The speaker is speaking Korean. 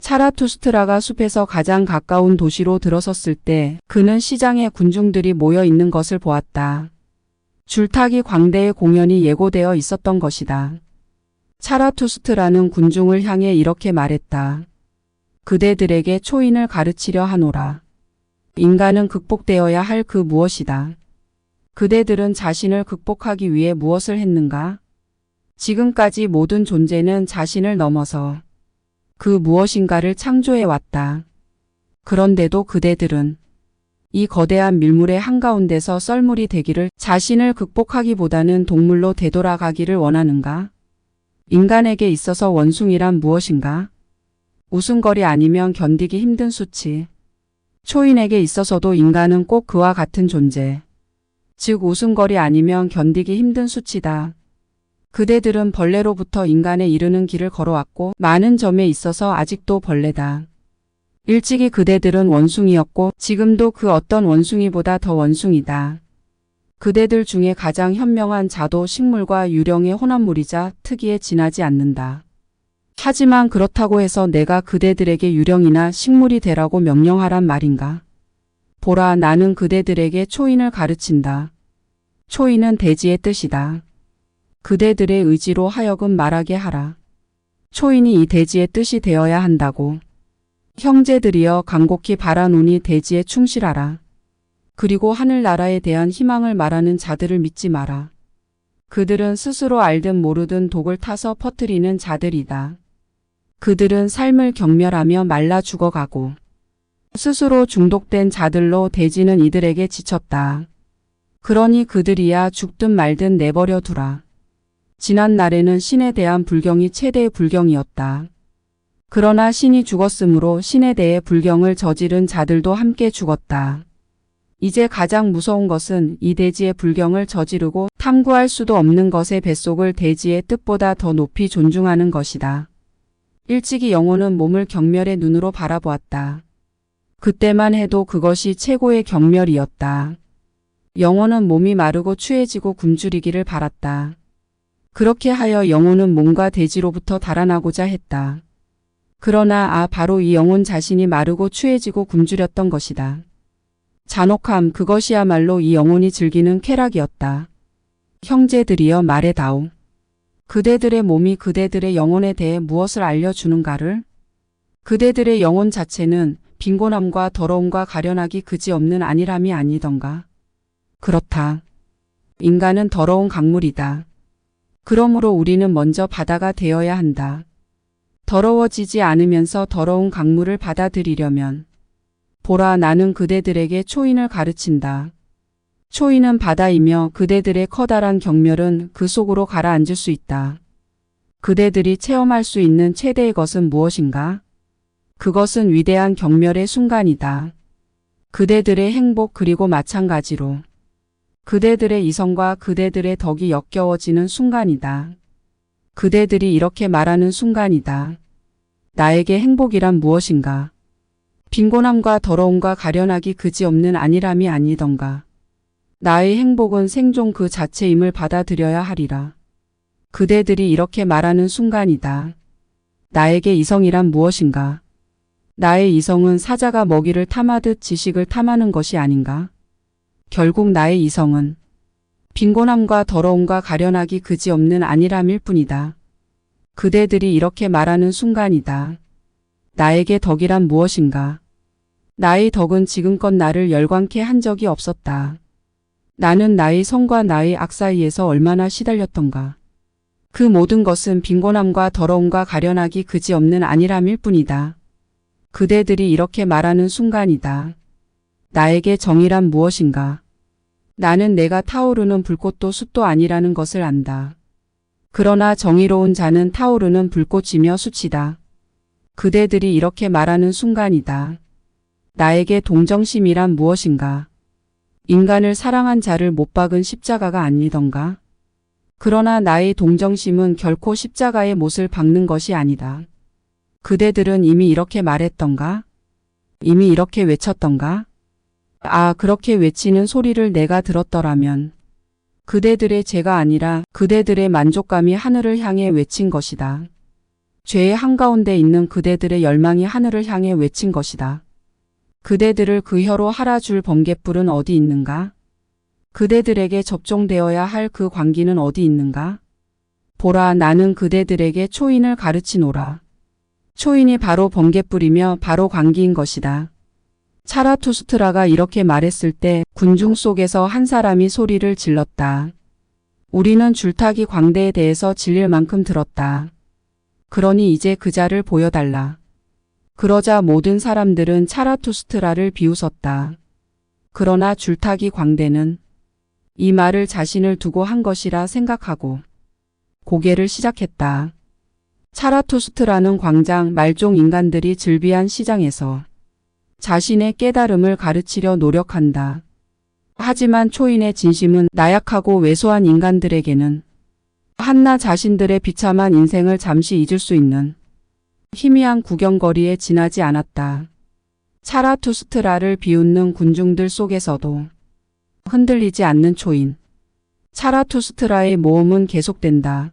차라투스트라가 숲에서 가장 가까운 도시로 들어섰을 때 그는 시장에 군중들이 모여 있는 것을 보았다. 줄타기 광대의 공연이 예고되어 있었던 것이다. 차라투스트라는 군중을 향해 이렇게 말했다. 그대들에게 초인을 가르치려 하노라. 인간은 극복되어야 할 그 무엇이다. 그대들은 자신을 극복하기 위해 무엇을 했는가? 지금까지 모든 존재는 자신을 넘어서 그 무엇인가를 창조해왔다. 그런데도 그대들은 이 거대한 밀물의 한가운데서 썰물이 되기를 자신을 극복하기보다는 동물로 되돌아가기를 원하는가? 인간에게 있어서 원숭이란 무엇인가? 웃음거리 아니면 견디기 힘든 수치. 초인에게 있어서도 인간은 꼭 그와 같은 존재. 즉 웃음거리 아니면 견디기 힘든 수치다. 그대들은 벌레로부터 인간에 이르는 길을 걸어왔고 많은 점에 있어서 아직도 벌레다. 일찍이 그대들은 원숭이였고 지금도 그 어떤 원숭이보다 더 원숭이다. 그대들 중에 가장 현명한 자도 식물과 유령의 혼합물이자 특이에 지나지 않는다. 하지만 그렇다고 해서 내가 그대들에게 유령이나 식물이 되라고 명령하란 말인가? 보라, 나는 그대들에게 초인을 가르친다. 초인은 대지의 뜻이다. 그대들의 의지로 하여금 말하게 하라. 초인이 이 대지의 뜻이 되어야 한다고. 형제들이여 간곡히 바라노니 대지에 충실하라. 그리고 하늘나라에 대한 희망을 말하는 자들을 믿지 마라. 그들은 스스로 알든 모르든 독을 타서 퍼뜨리는 자들이다. 그들은 삶을 경멸하며 말라 죽어가고 스스로 중독된 자들로 대지는 이들에게 지쳤다. 그러니 그들이야 죽든 말든 내버려 두라. 지난 날에는 신에 대한 불경이 최대의 불경이었다. 그러나 신이 죽었으므로 신에 대해 불경을 저지른 자들도 함께 죽었다. 이제 가장 무서운 것은 이 대지의 불경을 저지르고 탐구할 수도 없는 것의 뱃속을 대지의 뜻보다 더 높이 존중하는 것이다. 일찍이 영혼은 몸을 경멸의 눈으로 바라보았다. 그때만 해도 그것이 최고의 경멸이었다. 영혼은 몸이 마르고 추해지고 굶주리기를 바랐다. 그렇게 하여 영혼은 몸과 대지로부터 달아나고자 했다. 그러나 바로 이 영혼 자신이 마르고 추해지고 굶주렸던 것이다. 잔혹함, 그것이야말로 이 영혼이 즐기는 쾌락이었다. 형제들이여 말해다오. 그대들의 몸이 그대들의 영혼에 대해 무엇을 알려주는가를? 그대들의 영혼 자체는 빈곤함과 더러움과 가련하기 그지없는 안일함이 아니던가. 그렇다. 인간은 더러운 강물이다. 그러므로 우리는 먼저 바다가 되어야 한다. 더러워지지 않으면서 더러운 강물을 받아들이려면 보라, 나는 그대들에게 초인을 가르친다. 초인은 바다이며 그대들의 커다란 경멸은 그 속으로 가라앉을 수 있다. 그대들이 체험할 수 있는 최대의 것은 무엇인가? 그것은 위대한 경멸의 순간이다. 그대들의 행복 그리고 마찬가지로 그대들의 이성과 그대들의 덕이 역겨워지는 순간이다. 그대들이 이렇게 말하는 순간이다. 나에게 행복이란 무엇인가? 빈곤함과 더러움과 가련하기 그지없는 안일함이 아니던가. 나의 행복은 생존 그 자체임을 받아들여야 하리라. 그대들이 이렇게 말하는 순간이다. 나에게 이성이란 무엇인가? 나의 이성은 사자가 먹이를 탐하듯 지식을 탐하는 것이 아닌가? 결국 나의 이성은 빈곤함과 더러움과 가련하기 그지없는 안일함일 뿐이다. 그대들이 이렇게 말하는 순간이다. 나에게 덕이란 무엇인가? 나의 덕은 지금껏 나를 열광케 한 적이 없었다. 나는 나의 성과 나의 악 사이에서 얼마나 시달렸던가. 그 모든 것은 빈곤함과 더러움과 가련하기 그지없는 안일함일 뿐이다. 그대들이 이렇게 말하는 순간이다. 나에게 정의란 무엇인가? 나는 내가 타오르는 불꽃도 숯도 아니라는 것을 안다. 그러나 정의로운 자는 타오르는 불꽃이며 숯이다. 그대들이 이렇게 말하는 순간이다. 나에게 동정심이란 무엇인가? 인간을 사랑한 자를 못 박은 십자가가 아니던가? 그러나 나의 동정심은 결코 십자가의 못을 박는 것이 아니다. 그대들은 이미 이렇게 말했던가? 이미 이렇게 외쳤던가? 그렇게 외치는 소리를 내가 들었더라면 그대들의 죄가 아니라 그대들의 만족감이 하늘을 향해 외친 것이다. 죄의 한가운데 있는 그대들의 열망이 하늘을 향해 외친 것이다. 그대들을 그 혀로 할아줄 번갯불은 어디 있는가? 그대들에게 접종되어야 할 그 광기는 어디 있는가? 보라, 나는 그대들에게 초인을 가르치노라. 초인이 바로 번갯불이며 바로 광기인 것이다. 차라투스트라가 이렇게 말했을 때 군중 속에서 한 사람이 소리를 질렀다. 우리는 줄타기 광대에 대해서 질릴 만큼 들었다. 그러니 이제 그 자를 보여달라. 그러자 모든 사람들은 차라투스트라를 비웃었다. 그러나 줄타기 광대는 이 말을 자신을 두고 한 것이라 생각하고 고개를 시작했다. 차라투스트라는 광장 말종 인간들이 즐비한 시장에서 자신의 깨달음을 가르치려 노력한다. 하지만 초인의 진심은 나약하고 왜소한 인간들에게는 한낱 자신들의 비참한 인생을 잠시 잊을 수 있는 희미한 구경거리에 지나지 않았다. 차라투스트라를 비웃는 군중들 속에서도 흔들리지 않는 초인. 차라투스트라의 모험은 계속된다.